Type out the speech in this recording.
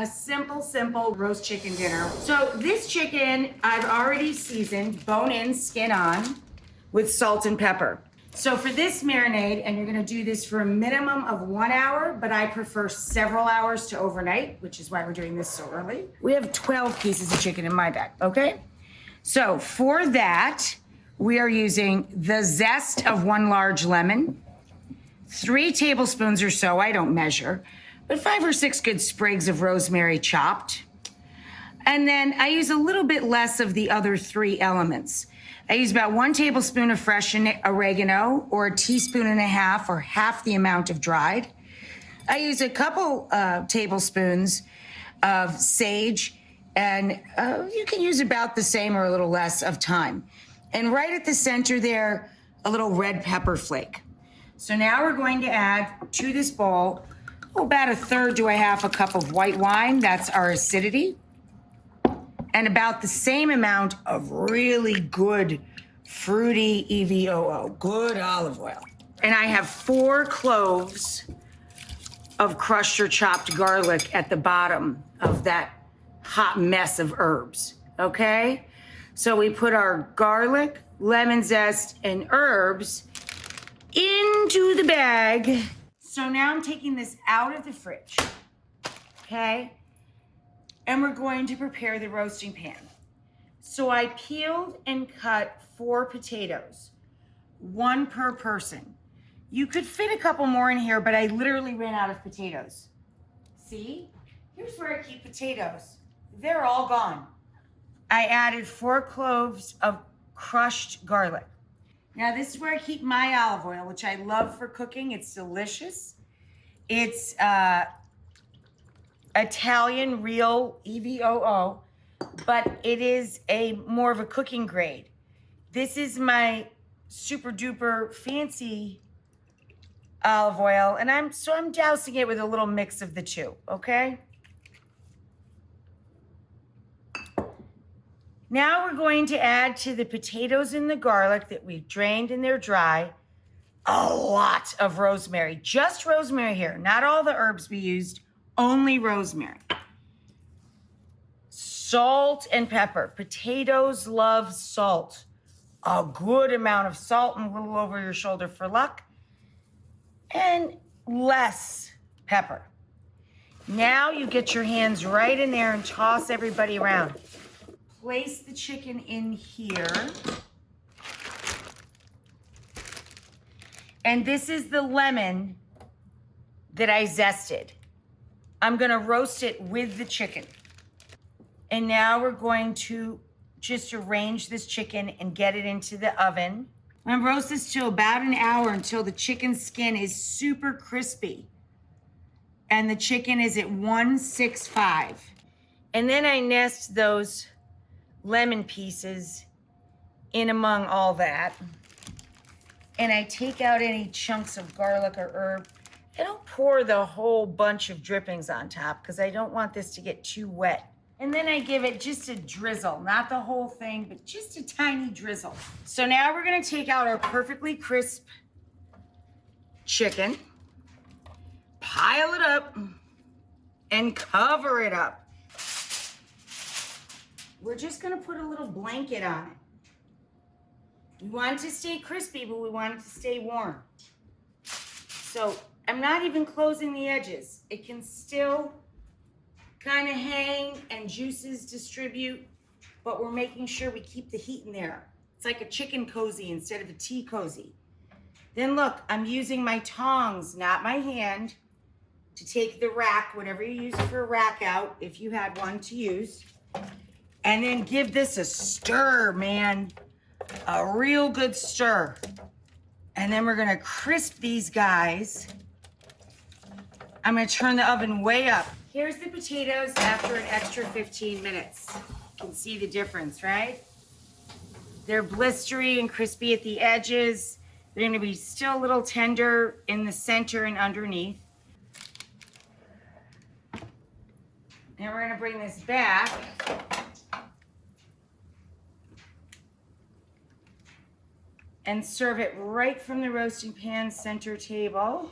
a simple roast chicken dinner. So this chicken I've already seasoned, bone in, skin on, with salt and pepper. So for this marinade, and you're gonna do this for a minimum of 1 hour, but I prefer several hours to overnight, which is why we're doing this so early. We have 12 pieces of chicken in my bag, okay? So for that, we are using the zest of 1 large lemon, 3 tablespoons or so, I don't measure, but 5 or 6 good sprigs of rosemary chopped. And then I use a little bit less of the other 3 elements. I use about 1 tablespoon of fresh oregano, or 1.5 teaspoons or half the amount of dried. I use a couple tablespoons of sage, and you can use about the same or a little less of thyme. And right at the center there, a little red pepper flake. So now we're going to add to this bowl about 1/3 to 1/2 cup of white wine. That's our acidity. And about the same amount of really good, fruity EVOO, good olive oil. And I have 4 cloves of crushed or chopped garlic at the bottom of that hot mess of herbs, okay? So we put our garlic, lemon zest, and herbs into the bag. So now I'm taking this out of the fridge, okay? And we're going to prepare the roasting pan. So I peeled and cut 4 potatoes, 1 per person. You could fit a couple more in here, but I literally ran out of potatoes. See? Here's where I keep potatoes. They're all gone. I added 4 cloves of crushed garlic. Now this is where I keep my olive oil, which I love for cooking. It's delicious. It's Italian real EVOO, but it is more of a cooking grade. This is my super duper fancy olive oil, and I'm dousing it with a little mix of the 2, okay? Now we're going to add to the potatoes and the garlic that we've drained and they're dry, a lot of rosemary. Just rosemary here, not all the herbs we used, only rosemary. Salt and pepper. Potatoes love salt. A good amount of salt and a little over your shoulder for luck. And less pepper. Now you get your hands right in there and toss everybody around. Place the chicken in here. And this is the lemon that I zested. I'm gonna roast it with the chicken. And now we're going to just arrange this chicken and get it into the oven. I'm gonna roast this till about 1 hour until the chicken skin is super crispy. And the chicken is at 165. And then I nest those lemon pieces in among all that. And I take out any chunks of garlic or herb. I don't pour the whole bunch of drippings on top because I don't want this to get too wet. And then I give it just a drizzle, not the whole thing, but just a tiny drizzle. So now we're gonna take out our perfectly crisp chicken, pile it up, and cover it up. We're just gonna put a little blanket on it. We want it to stay crispy, but we want it to stay warm. So I'm not even closing the edges. It can still kind of hang and juices distribute, but we're making sure we keep the heat in there. It's like a chicken cozy instead of a tea cozy. Then look, I'm using my tongs, not my hand, to take the rack, whatever you use for a rack out, if you had one to use. And then give this a stir, man. A real good stir. And then we're gonna crisp these guys. I'm gonna turn the oven way up. Here's the potatoes after an extra 15 minutes. You can see the difference, right? They're blistery and crispy at the edges. They're gonna be still a little tender in the center and underneath. Now we're gonna bring this back. And serve it right from the roasting pan center table.